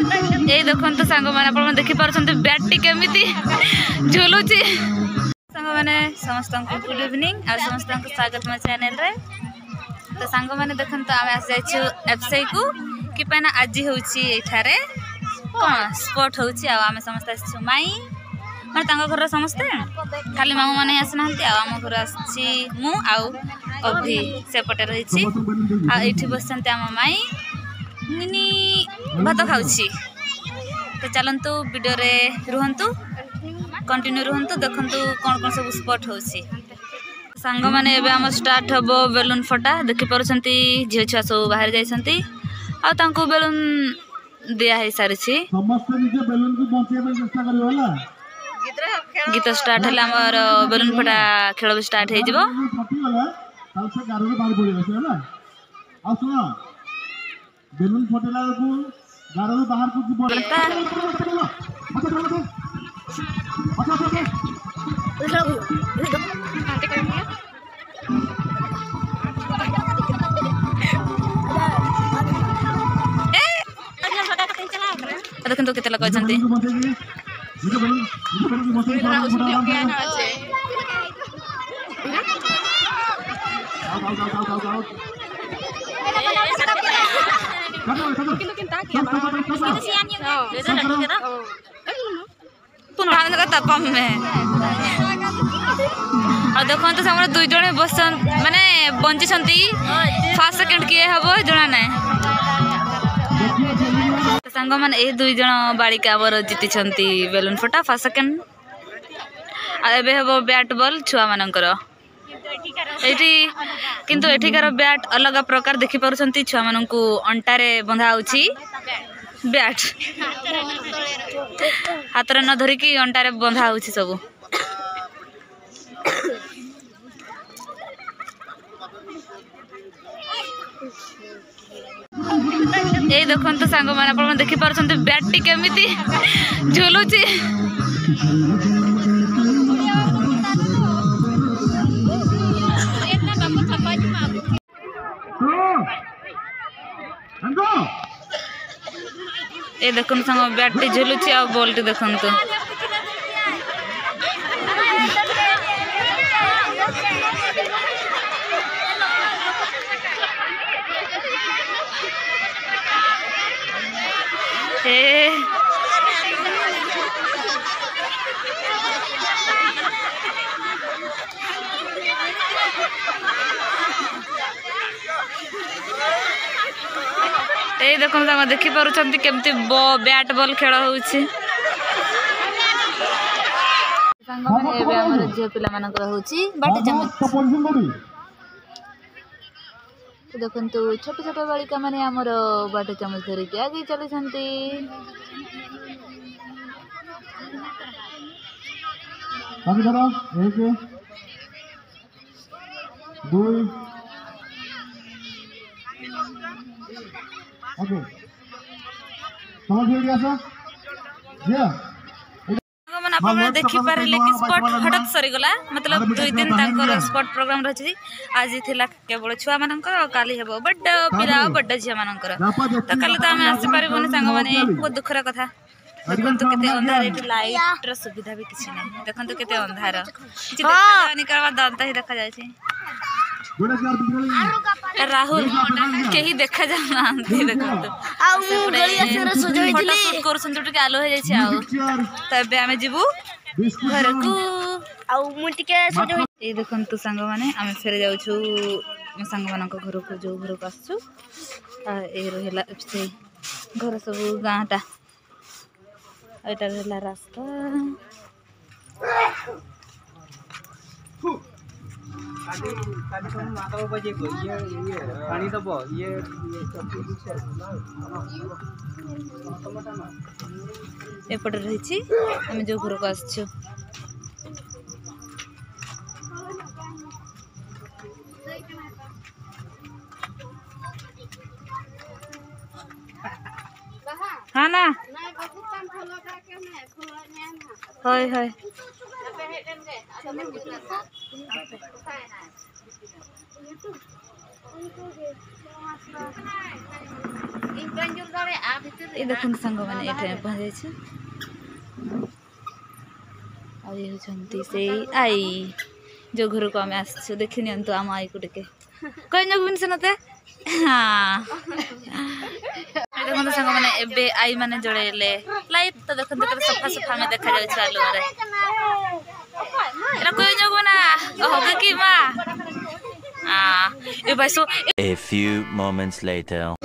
ये देखो सांग मैंने देखी पार्टी बैट टी केमी झुलुची सांग मैंने समस्त गुड इवनिंग आ समस्त स्वागत मो चैनल रे। तो सांग मैंने देखो आम आसी जाइए एफसीआई को कि आज होठारे कौन स्पोर्ट होम समस्त आस माई मैं घर समस्ते खाली मामू मैंने आसना आम घर आभि सेपटे रही आठी बस आम माई मिनी भात खाऊँ। तो चलतु वीडियो रे रुहतु कंटिन्यू रुहतु देखु कौन कौन सब स्पॉट हो सांग मैंने आम स्टार्ट हम बेलून फटा देखिपुं झील छुआ सब बाहर जाती बेलून दिया सारी गीत स्टार्ट है आमर बेलून फटा खेल भी स्टार्ट देखो तो केते कहते कम और देखो तो दुई जन बस माने बंची फास्ट सेकेंड किए हम जना ना सांग मैंने ये दुई जन बालिका आमर जीति बेलून फटा फास्ट सेकेंड आबे हम बैट बॉल छुआ मानकर एठी किंतु एठिकार बैट अलग प्रकार देखि पारुछंती छुआ माननकु अंटारे बंधा होछि बैट हाथ न धरिकी अंटारे बंधा होछि सब। ये देखो सांग मैंने देखी पार्टी बैट टी केमी झुलुची ये देखो सांग बैट टी झुलुची आ बॉल टी देखो ये देखो देखी पार्टी केमती बैट बॉल खेल हो झील पिला बाटी चामच देखो छोट छोट बालिका माने आमर बाटी चामच धरिकी आगे चलती देखी पारे कि स्पॉट हठात सरीगला मतलब 2 दिन तक स्पॉट प्रोग्राम रही आज थिला केवल छुआ मानकर काली हेबो बड पिला बड झिया मानकर तो काली तो आमे आसी पारिबोनी सांग माने बहुत दुखर कथा देखो केते अंधार एठी लाइट र सुविधा भी किछि नै देखो केते अंधार किछि देखा जानी करबा दंत ही देखा जाय छै राहुल कहीं देखा जाना देखो तो आलो हो जाए आम जीवु घर को ये देखो तो सांग मैंने आम फेर जाऊँ मो सांग मान घर को जो घर को आसु ये रहा से घर सब गाँटा यहाँ रहा रास्ता एपटे रही आम जो घर को आसु हाँ ना হয় হয় ये देखो सांग मैंने ये पहुँच से आई जो घर को आम आस देखी नि आम आई को टे कहीं जगह सेनते हाँ देखो सांग मैंने एबे आई माने जड़ेले लाइट तो देखो सफा सफा में देखा जाए आलुआरे कोई जगह ना होगा कि माँ A few moments later.